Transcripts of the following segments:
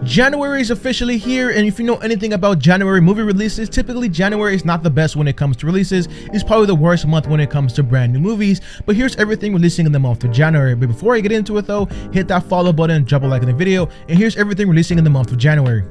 January is officially here, and if you know anything about January movie releases, typically January is not the best when it comes to releases. It's probably the worst month when it comes to brand new movies, but here's everything releasing in the month of January. But before I get into it though, hit that follow button and drop a like in the video, and here's everything releasing in the month of January.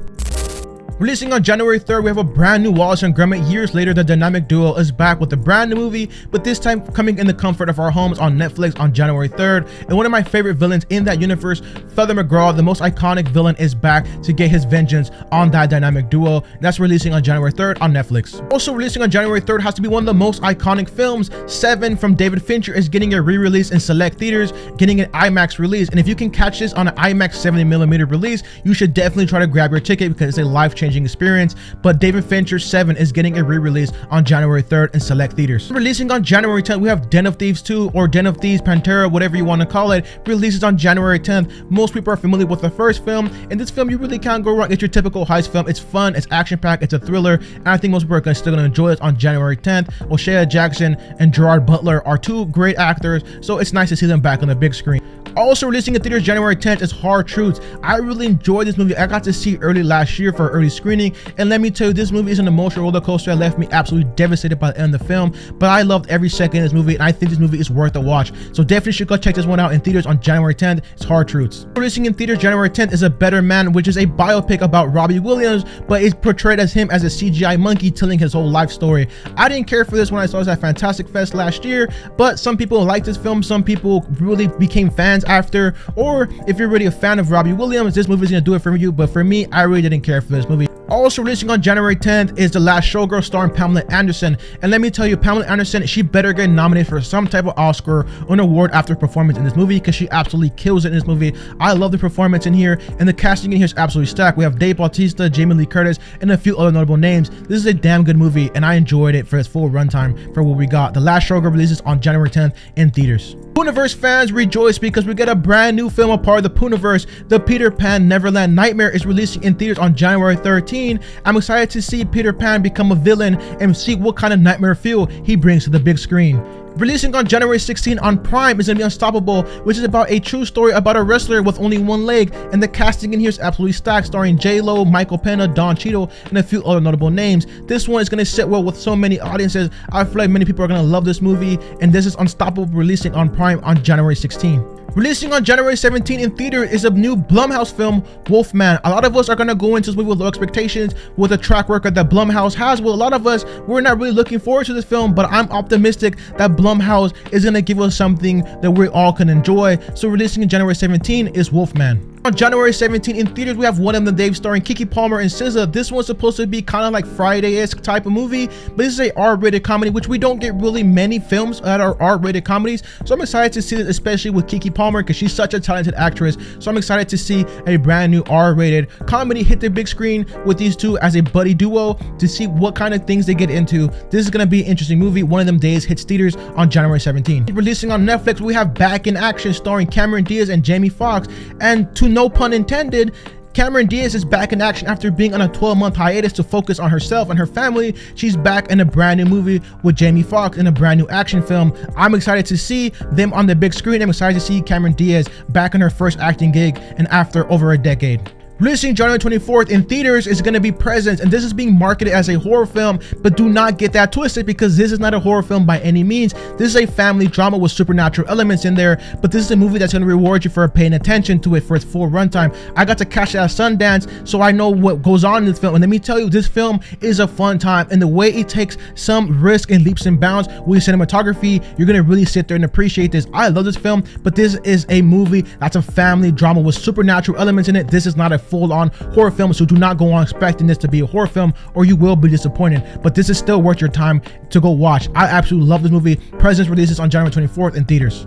Releasing on January 3rd, we have a brand new Wallace and Gromit. Years later, the dynamic duo is back with a brand new movie, but this time coming in the comfort of our homes on Netflix on January 3rd. And one of my favorite villains in that universe, Feather McGraw, the most iconic villain, is back to get his vengeance on that dynamic duo. That's releasing on January 3rd on Netflix. Also releasing on January 3rd has to be one of the most iconic films. Seven from David Fincher is getting a re-release in select theaters, getting an IMAX release. And if you can catch this on an IMAX 70mm release, you should definitely try to grab your ticket because it's a life-changing experience. But David Fincher's Seven is getting a re-release on January 3rd in select theaters. Releasing on January 10th, we have Den of Thieves 2 or Den of Thieves Pantera, whatever you want to call it, releases on January 10th. Most people are familiar with the first film, and this film you really can't go wrong. It's your typical heist film. It's fun, it's action-packed, it's a thriller, and I think most people are still going to enjoy it on January 10th. O'Shea Jackson and Gerard Butler are two great actors, so it's nice to see them back on the big screen. Also releasing in theaters January 10th is Hard Truths. I really enjoyed this movie. I got to see early last year for early screening, and let me tell you, this movie is an emotional roller coaster that left me absolutely devastated by the end of the film, but I loved every second of this movie, and I think this movie is worth a watch. So definitely should go check this one out in theaters on January 10th. It's Hard Truths. Releasing in theaters January 10th is A Better Man, which is a biopic about Robbie Williams, but it's portrayed as him as a CGI monkey telling his whole life story. I didn't care for this when I saw this at Fantastic Fest last year, but some people liked this film, some people really became fans after, or if you're really a fan of Robbie Williams, this movie is going to do it for you, but for me, I really didn't care for this movie. Also releasing on January 10th is The Last Showgirl starring Pamela Anderson, and let me tell you, Pamela Anderson, she better get nominated for some type of Oscar or an award after performance in this movie because she absolutely kills it in this movie. I love the performance in here, and the casting in here is absolutely stacked. We have Dave Bautista, Jamie Lee Curtis, and a few other notable names. This is a damn good movie, and I enjoyed it for its full runtime for what we got. The Last Showgirl releases on January 10th in theaters. Pooniverse fans rejoice because we get a brand new film, a part of the Pooniverse. The Peter Pan NeverLand Nightmare is releasing in theaters on January 13th. I'm excited to see Peter Pan become a villain and see what kind of nightmare feel he brings to the big screen. Releasing on January 16 on Prime is going to be Unstoppable, which is about a true story about a wrestler with only one leg, and the casting in here is absolutely stacked, starring J-Lo, Michael Pena, Don Cheadle, and a few other notable names. This one is going to sit well with so many audiences. I feel like many people are going to love this movie, and this is Unstoppable releasing on Prime on January 16. Releasing on January 17 in theater is a new Blumhouse film, Wolfman. A lot of us are going to go into this movie with low expectations with the track record that Blumhouse has. Well, a lot of us, we're not really looking forward to this film, but I'm optimistic that Blumhouse is going to give us something that we all can enjoy. So releasing on January 17 is Wolfman. On January 17 in theaters, we have One of Them Dave starring Keke Palmer and SZA. This one's supposed to be kind of like Friday-esque type of movie, but this is a R-rated comedy, which we don't get really many films that are R-rated comedies. So I'm excited to see this, especially with Keke Palmer, because she's such a talented actress. So I'm excited to see a brand new R-rated comedy hit the big screen with these two as a buddy duo to see what kind of things they get into. This is going to be an interesting movie. One of Them Days hits theaters on January 17. Releasing on Netflix, we have Back in Action starring Cameron Diaz and Jamie Foxx, and to no pun intended, Cameron Diaz is back in action after being on a 12-month hiatus to focus on herself and her family. She's back in a brand new movie with Jamie Foxx in a brand new action film. I'm excited to see them on the big screen. I'm excited to see Cameron Diaz back in her first acting gig and after over a decade. Releasing January 24th in theaters is going to be Presence, and this is being marketed as a horror film, but do not get that twisted because this is not a horror film by any means. This is a family drama with supernatural elements in there, but this is a movie that's going to reward you for paying attention to it for its full runtime. I got to catch it at Sundance, so I know what goes on in this film, and let me tell you, this film is a fun time, and the way it takes some risk and leaps and bounds with cinematography, you're going to really sit there and appreciate this. I love this film, but this is a movie that's a family drama with supernatural elements in it. This is not a full-on horror film, so do not go on expecting this to be a horror film or you will be disappointed, but this is still worth your time to go watch. I absolutely love this movie. Presence releases on January 24th in theaters.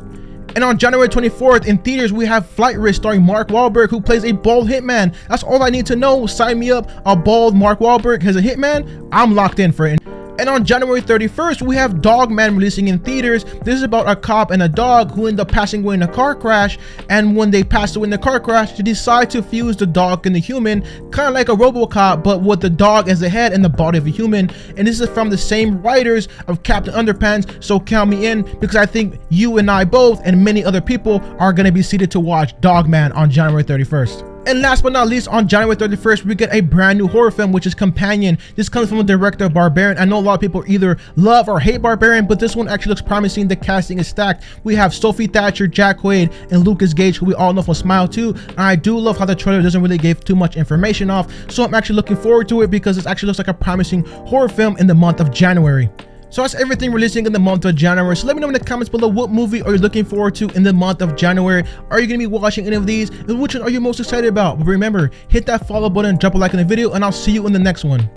And on January 24th in theaters, we have Flight Risk starring Mark Wahlberg, who plays a bald hitman. That's all I need to know. Sign me up. A bald Mark Wahlberg as a hitman. I'm locked in for it. And on January 31st, we have DogMan releasing in theaters. This is about a cop and a dog who end up passing away in a car crash. And when they pass away in the car crash, they decide to fuse the dog and the human, kind of like a RoboCop, but with the dog as the head and the body of a human. And this is from the same writers of Captain Underpants, so count me in, because I think you and I both and many other people are going to be seated to watch DogMan on January 31st. And last but not least, on January 31st, we get a brand new horror film, which is Companion. This comes from the director of Barbarian. I know a lot of people either love or hate Barbarian, but this one actually looks promising. The casting is stacked. We have Sophie Thatcher, Jack Quaid, and Lucas Gage, who we all know from Smile 2. And I do love how the trailer doesn't really give too much information off, so I'm actually looking forward to it because it actually looks like a promising horror film in the month of January. So that's everything releasing in the month of January. So let me know in the comments below, what movie are you looking forward to in the month of January? Are you going to be watching any of these? And which one are you most excited about? But remember, hit that follow button, drop a like on the video, and I'll see you in the next one.